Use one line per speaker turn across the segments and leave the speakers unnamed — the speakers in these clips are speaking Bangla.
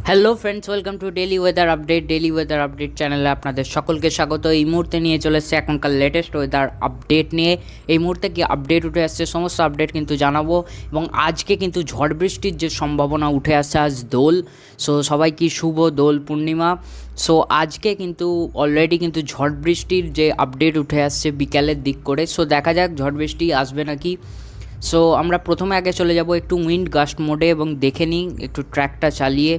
Hello friends, welcome to daily weather update চ্যানেলে আপনাদের সকলকে স্বাগত। এই মুহূর্তে নিয়ে চলে এসেছে এখনকার লেটেস্ট ওয়েদার আপডেট নিয়ে। এই মুহূর্তে কি আপডেট উঠে আসছে সমস্ত আপডেট কিন্তু জানাবো। এবং আজকে কিন্তু ঝড় বৃষ্টির যে সম্ভাবনা উঠে আসছে, আজ দোল। সো সবাই কি শুভ দোল পূর্ণিমা। সো আজকে কিন্তু অলরেডি কিন্তু ঝড় বৃষ্টির যে আপডেট উঠে আসছে বিকালের দিক করে। সো দেখা যাক ঝড় বৃষ্টি আসবে নাকি। সো আমরা প্রথমে আগে চলে যাব একটু উইন্ড গাস্ট মোডে এবং দেখে নিই একটু ট্র্যাকটা চালিয়ে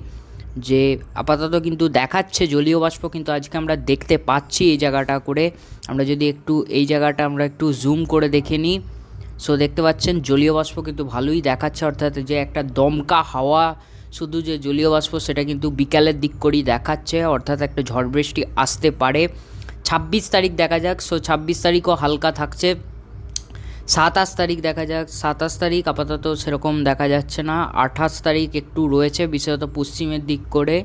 যে আপাতত কিন্তু দেখাচ্ছে জলীয় বাষ্প কিন্তু আজকে আমরা দেখতে পাচ্ছি এই জায়গাটা করে। আমরা যদি একটু এই জায়গাটা আমরা একটু জুম করে দেখে নিই। সো দেখতে পাচ্ছেন জলীয় বাষ্প কিন্তু ভালোই দেখাচ্ছে, অর্থাৎ যে একটা দমকা হাওয়া শুধু যে জলীয় বাষ্প সেটা কিন্তু বিকালের দিক করেই দেখাচ্ছে, অর্থাৎ একটা ঝড় বৃষ্টি আসতে পারে। 26 তারিখ দেখা যাক। সো 26 তারিখও হালকা থাকছে। 27 তারিখ দেখা যাক। 27 তারিখ আপাতত সেরকম দেখা যাচ্ছে না। 28 তারিখ একটু রয়েছে বিশেষত পশ্চিমের দিক করে।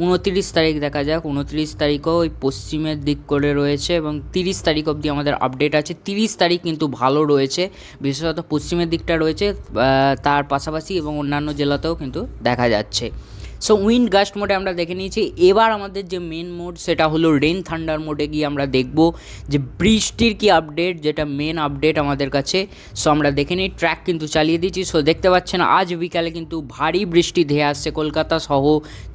29 তারিখ দেখা যাক। 29 তারিখও ওই পশ্চিমের দিক করে রয়েছে এবং 30 তারিখ অবধি আমাদের আপডেট আছে। 30 তারিখ কিন্তু ভালো রয়েছে, বিশেষত পশ্চিমের দিকটা রয়েছে, তার পাশাপাশি এবং অন্যান্য জেলাতেও কিন্তু দেখা যাচ্ছে। সো উইন্ড গাস্ট মোডে আমরা দেখে নিয়েছি। এবার আমাদের যে মেন মোড সেটা হলো রেন থান্ডার মোডে গিয়ে আমরা দেখব যে বৃষ্টির কি আপডেট, যেটা মেন আপডেট আমাদের কাছে। সো আমরা দেখে নিই, ট্র্যাক কিন্তু চালিয়ে দিচ্ছি। সো দেখতে পাচ্ছেন আজ বিকালে কিন্তু ভারী বৃষ্টি ধেয়ে আসছে কলকাতা সহ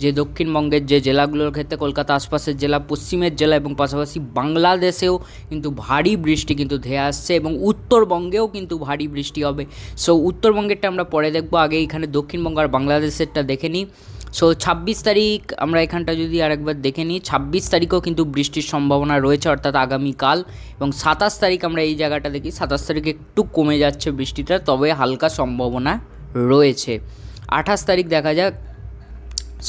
যে দক্ষিণবঙ্গের যে জেলাগুলোর ক্ষেত্রে, কলকাতা আশপাশের জেলা, পশ্চিমের জেলা এবং পাশাপাশি বাংলাদেশেও কিন্তু ভারী বৃষ্টি কিন্তু ধেয়ে আসছে এবং উত্তরবঙ্গেও কিন্তু ভারী বৃষ্টি হবে। সো উত্তরবঙ্গেরটা আমরা পরে দেখব, আগে এখানে দক্ষিণবঙ্গ আর বাংলাদেশেরটা দেখে নিই। সো 26 তারিখ আমরা এখানটা যদি আরেকবার দেখে নিই, 26 তারিখেও কিন্তু বৃষ্টির সম্ভাবনা রয়েছে, অর্থাৎ আগামীকাল। এবং 27 তারিখ আমরা এই জায়গাটা দেখি, 27 তারিখে একটু কমে যাচ্ছে বৃষ্টিটা, তবে হালকা সম্ভাবনা রয়েছে। 28 তারিখ দেখা যাক।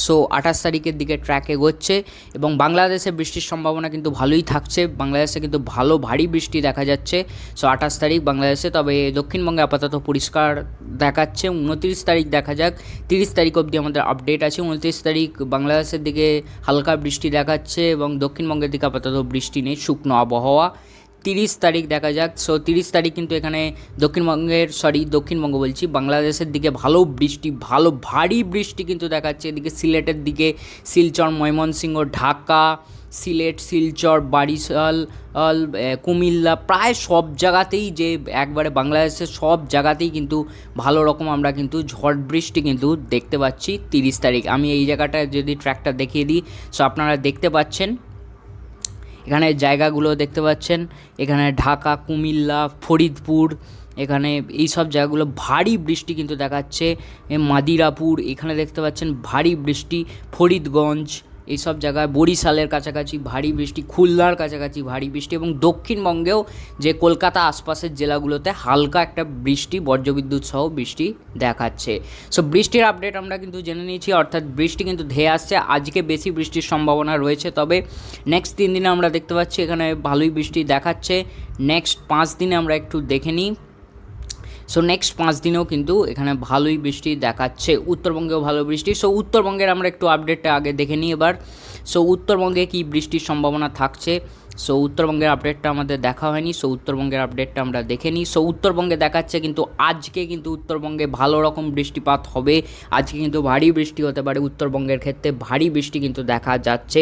সো 28 তারিখের দিকে ট্র্যাক এগোচ্ছে এবং বাংলাদেশে বৃষ্টির সম্ভাবনা কিন্তু ভালোই থাকছে। বাংলাদেশে কিন্তু ভালো ভারী বৃষ্টি দেখা যাচ্ছে। সো 28 তারিখ বাংলাদেশে, তবে দক্ষিণবঙ্গে আপাতত পরিষ্কার দেখাচ্ছে। 29 তারিখ দেখা যাক। 30 তারিখ অবধি আমাদের আপডেট আছে। 29 তারিখ বাংলাদেশের দিকে হালকা বৃষ্টি দেখাচ্ছে এবং দক্ষিণবঙ্গের দিকে আপাতত বৃষ্টি নেই, শুকনো আবহাওয়া। 30 তারিখ দেখা যাক। সো 30 তারিখ কিন্তু এখানে দক্ষিণবঙ্গ বলছি, বাংলাদেশের দিকে ভালো বৃষ্টি, ভালো ভারী বৃষ্টি কিন্তু দেখাচ্ছে। এদিকে সিলেটের দিকে শিলচর, ময়মনসিংহ, ঢাকা, সিলেট, শিলচর, বারিশাল, কুমিল্লা, প্রায় সব জায়গাতেই, যে একবারে বাংলাদেশের সব জায়গাতেই কিন্তু ভালো রকম আমরা কিন্তু ঝড় বৃষ্টি কিন্তু দেখতে পাচ্ছি 30 তারিখ। আমি এই জায়গাটা যদি ট্র্যাকটা দেখিয়ে দিই, সো আপনারা দেখতে পাচ্ছেন এখানে জায়গাগুলো দেখতে পাচ্ছেন, এখানে ঢাকা, কুমিল্লা, ফরিদপুর, এখানে এই সব জায়গাগুলো ভারী বৃষ্টি কিন্তু দেখাচ্ছে। মাদিরাপুর এখানে দেখতে পাচ্ছেন ভারী বৃষ্টি, ফরিদগঞ্জ এইসব জায়গায়, বরিশালের কাছাকাছি ভারী বৃষ্টি, খুলনার কাছাকাছি ভারী বৃষ্টি এবং দক্ষিণবঙ্গেও যে কলকাতা আশপাশের জেলাগুলোতে হালকা একটা বৃষ্টি, বজ্রবিদ্যুৎ সহ বৃষ্টি দেখাচ্ছে। সো বৃষ্টির আপডেট আমরা কিন্তু জেনে নিয়েছি, অর্থাৎ বৃষ্টি কিন্তু ধেয়ে আসছে। আজকে বেশি বৃষ্টির সম্ভাবনা রয়েছে, তবে নেক্সট 3 দিনে আমরা দেখতে পাচ্ছি এখানে ভালোই বৃষ্টি দেখাচ্ছে। নেক্সট 5 দিনে আমরা একটু দেখে নিই। সো নেক্সট 5 দিনেও কিন্তু এখানে ভালোই বৃষ্টি দেখাচ্ছে, উত্তরবঙ্গেও ভালো বৃষ্টি। সো উত্তরবঙ্গের আমরা একটু আপডেটটা আগে দেখে নিই এবার। সো উত্তরবঙ্গে কী বৃষ্টির সম্ভাবনা থাকছে, সো উত্তরবঙ্গের আপডেটটা আমাদের দেখা হয়নি। সো উত্তরবঙ্গের আপডেটটা আমরা দেখে নিই। সো উত্তরবঙ্গে দেখাচ্ছে কিন্তু আজকে কিন্তু উত্তরবঙ্গে ভালো রকম বৃষ্টিপাত হবে। আজকে কিন্তু ভারী বৃষ্টি হতে পারে উত্তরবঙ্গের ক্ষেত্রে, ভারী বৃষ্টি কিন্তু দেখা যাচ্ছে।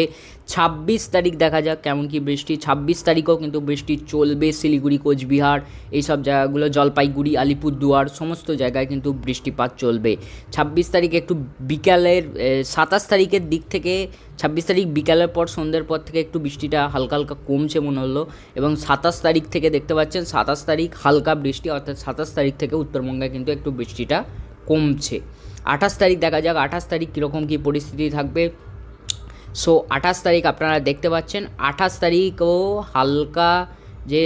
26 তারিখ দেখা যাক কেমন কি বৃষ্টি। 26 তারিখেও কিন্তু বৃষ্টি চলবে, শিলিগুড়ি, কোচবিহার এইসব জায়গাগুলো, জলপাইগুড়ি, আলিপুরদুয়ার সমস্ত জায়গায় কিন্তু বৃষ্টিপাত চলবে। 26 তারিখ একটু বিকালের, 27 তারিখের দিক থেকে 26 তারিখ বিকালের পর, সন্ধ্যের পর থেকে একটু বৃষ্টিটা হালকা হালকা কমছে মনে হলো। এবং 27 তারিখ থেকে দেখতে পাচ্ছেন 27 তারিখ হালকা বৃষ্টি, অর্থাৎ 27 তারিখ থেকে উত্তরবঙ্গে কিন্তু একটু বৃষ্টিটা কমছে। 28 তারিখ দেখা যাক 28 তারিখ কীরকম কী পরিস্থিতি থাকবে। সো 28 তারিখ আপনারা দেখতে পাচ্ছেন, 28 তারিখও হালকা যে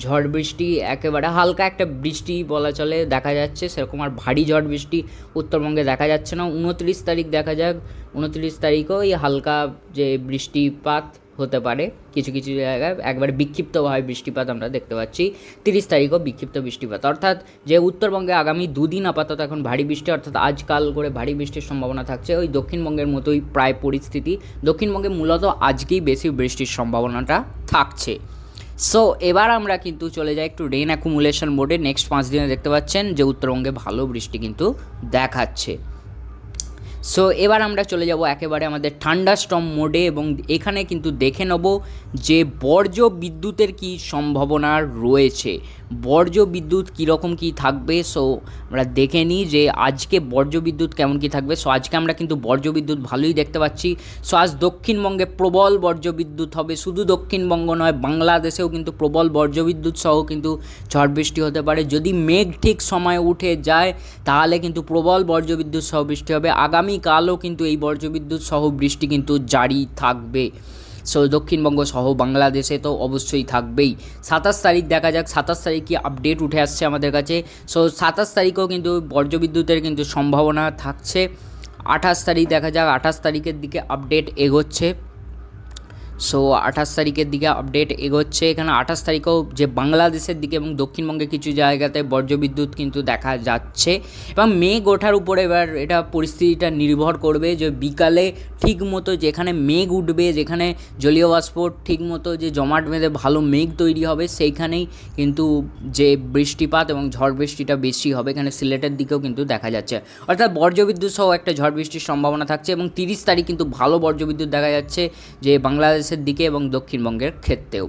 ঝড় বৃষ্টি, একেবারে হালকা একটা বৃষ্টি বলা চলে দেখা যাচ্ছে, সেরকম আর ভারী ঝড় বৃষ্টি উত্তরবঙ্গে দেখা যাচ্ছে না। 29 তারিখ দেখা যাক। 29 তারিখও এই হালকা যে বৃষ্টিপাত হতে পারে কিছু কিছু জায়গায়, একবারে বিক্ষিপ্তভাবে বৃষ্টিপাত আমরা দেখতে পাচ্ছি। 30 তারিখও বিক্ষিপ্ত বৃষ্টিপাত, অর্থাৎ যে উত্তরবঙ্গে আগামী 2 দিন আপাতত এখন ভারী বৃষ্টি, অর্থাৎ আজকাল করে ভারী বৃষ্টির সম্ভাবনা থাকছে। ওই দক্ষিণবঙ্গের মতোই প্রায় পরিস্থিতি, দক্ষিণবঙ্গে মূলত আজকেই বেশি বৃষ্টির সম্ভাবনাটা থাকছে। সো এবার আমরা কিন্তু চলে যাই একটু রেন অ্যাকুমুলেশন মোডে। নেক্সট 5 দিনে দেখতে পাচ্ছেন যে উত্তরবঙ্গে ভালো বৃষ্টি কিন্তু দেখাচ্ছে। সো এবার আমরা চলে যাব একেবারে আমাদের থান্ডারস্টর্ম মোডে এবং এখানে কিন্তু দেখে নেব যে বর্জ্য বিদ্যুতের কী সম্ভাবনা রয়েছে, বর্জ্য বিদ্যুৎ কীরকম কী থাকবে। সো আমরা দেখে নিই যে আজকে বর্জ্য বিদ্যুৎ কেমন কী থাকবে। সো আজকে আমরা কিন্তু বর্জ্য বিদ্যুৎ ভালোই দেখতে পাচ্ছি। সো আজ দক্ষিণবঙ্গে প্রবল বর্জ্য বিদ্যুৎ হবে, শুধু দক্ষিণবঙ্গ নয় বাংলাদেশেও কিন্তু প্রবল বর্জ্য বিদ্যুৎ সহ কিন্তু ঝড় বৃষ্টি হতে পারে। যদি মেঘ ঠিক সময়ে উঠে যায় তাহলে কিন্তু প্রবল বর্জ্য বিদ্যুৎ সহ বৃষ্টি হবে। আগামীকালও কিন্তু এই বর্জ্য বিদ্যুৎ সহ বৃষ্টি কিন্তু জারি থাকবে। সো দক্ষিণবঙ্গ সহ বাংলাদেশে তো অবশ্যই থাকবেই। 27 তারিখ দেখা যাক 27 তারিখ কি আপডেট উঠে আসছে আমাদের কাছে। সো 27 তারিখেও কিন্তু বর্জ্য বিদ্যুতের কিন্তু সম্ভাবনা থাকছে। 28 তারিখ দেখা যাক, 28 তারিখের দিকে আপডেট এগোচ্ছে। সো 28 তারিখের দিকে আপডেট এগোচ্ছে। এখানে 28 তারিখেও যে বাংলাদেশের দিকে এবং দক্ষিণবঙ্গে কিছু জায়গাতে বজ্রবিদ্যুৎ কিন্তু দেখা যাচ্ছে এবং মেঘ ওঠার উপরে এবার এটা পরিস্থিতিটা নির্ভর করবে যে বিকালে ঠিক মতো যেখানে মেঘ উঠবে, যেখানে জলীয় বাষ্প ঠিক মতো যে জমাট বেঁধে ভালো মেঘ তৈরি হবে সেইখানেই কিন্তু যে বৃষ্টিপাত এবং ঝড় বৃষ্টিটা বেশি হবে। এখানে সিলেটের দিকেও কিন্তু দেখা যাচ্ছে, অর্থাৎ বজ্রবিদ্যুৎ সহ একটা ঝড় বৃষ্টির সম্ভাবনা থাকছে এবং 30 তারিখ কিন্তু ভালো বজ্রবিদ্যুৎ দেখা যাচ্ছে যে বাংলাদেশের দিকে এবং দক্ষিণবঙ্গের ক্ষেত্রেও।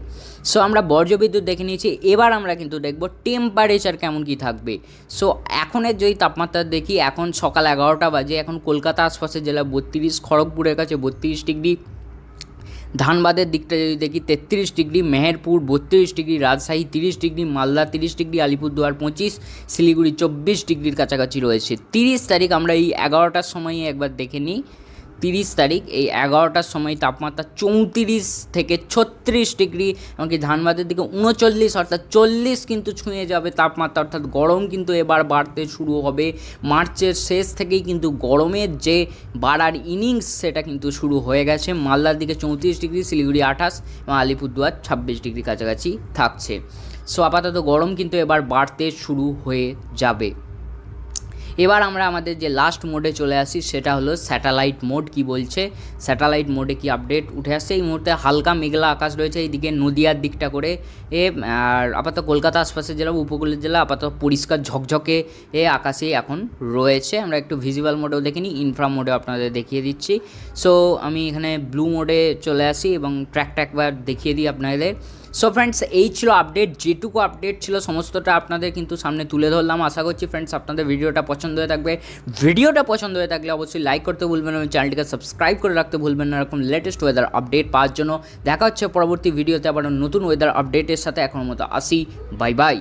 সো আমরা বজ্রবিদ্যুৎ দেখে নিয়েছি, এবার আমরা কিন্তু দেখব টেম্পারেচার কেমন কি থাকবে। সো এখনের যদি তাপমাত্রা দেখি, এখন সকাল 11টা বাজে, এখন কলকাতা আশপাশের জেলা 32, খড়গপুরের কাছে 32 ডিগ্রি, ধানবাদের দিকটা যদি দেখি 33 degree, Meherpur 32 degree, Rajshahi 30 degree, Malda 30 degree, Alipurduar 25, Siliguri 24 ডিগ্রির কাছাকাছি রয়েছে। 30 তারিখ আমরা এই 11টার সময়ে একবার দেখে নিই। 30 তারিখ এই 11টার সময় তাপমাত্রা 34 থেকে 36 ডিগ্রি, এমনকি ধানবাদের দিকে 39, অর্থাৎ 40 কিন্তু ছুঁয়ে যাবে তাপমাত্রা। অর্থাৎ গরম কিন্তু এবার বাড়তে শুরু হবে। মার্চের শেষ থেকেই কিন্তু গরমের যে বাড়ার ইনিংস সেটা কিন্তু শুরু হয়ে গেছে। মালদার দিকে 34 ডিগ্রি, শিলিগুড়ি 28 এবং আলিপুরদুয়ার 26 ডিগ্রি কাছাকাছি থাকছে। সো আপাতত গরম কিন্তু এবার বাড়তে শুরু হয়ে যাবে। এবার আমরা আমাদের যে লাস্ট মোডে চলে আসি সেটা হলো স্যাটেলাইট মোড। কি বলছে স্যাটেলাইট মোডে কি আপডেট উঠে আসছে। এই মুহূর্তে হালকা মেঘলা আকাশ রয়েছে এইদিকে নদিয়ার দিকটা করে, আর আপাতত কলকাতা আশপাশের জেলা, উপকূলের জেলা আপাতত পরিষ্কার ঝকঝকে আকাশে এখন রয়েছে। আমরা একটু ভিজিবল মোডেও দেখিনি, ইনফ্রা মোডেও আপনাদের দেখিয়ে দিচ্ছি। সো আমি এখানে ব্লু মোডে চলে আসি এবং ট্র্যাকটা একবার দেখিয়ে দিই আপনাদের। সো ফ্রেন্ডস এই ছিল আপডেট, যেটুকু আপডেট ছিল সমস্তটা আপনাদের কিন্তু সামনে তুলে ধরলাম। আশা করছি ফ্রেন্ডস আপনাদের ভিডিওটা পছন্দ হয়ে থাকবে। ভিডিওটা পছন্দ হয়ে থাকলে অবশ্যই লাইক করতে ভুলবেন এবং চ্যানেলটিকে সাবস্ক্রাইব করে রাখতে ভুলবেন না এরকম লেটেস্ট ওয়েদার আপডেট পাওয়ার জন্য। দেখা হচ্ছে পরবর্তী ভিডিওতে আবার নতুন ওয়েদার আপডেটের সাথে। এখনের মতো আসি, বাই বাই।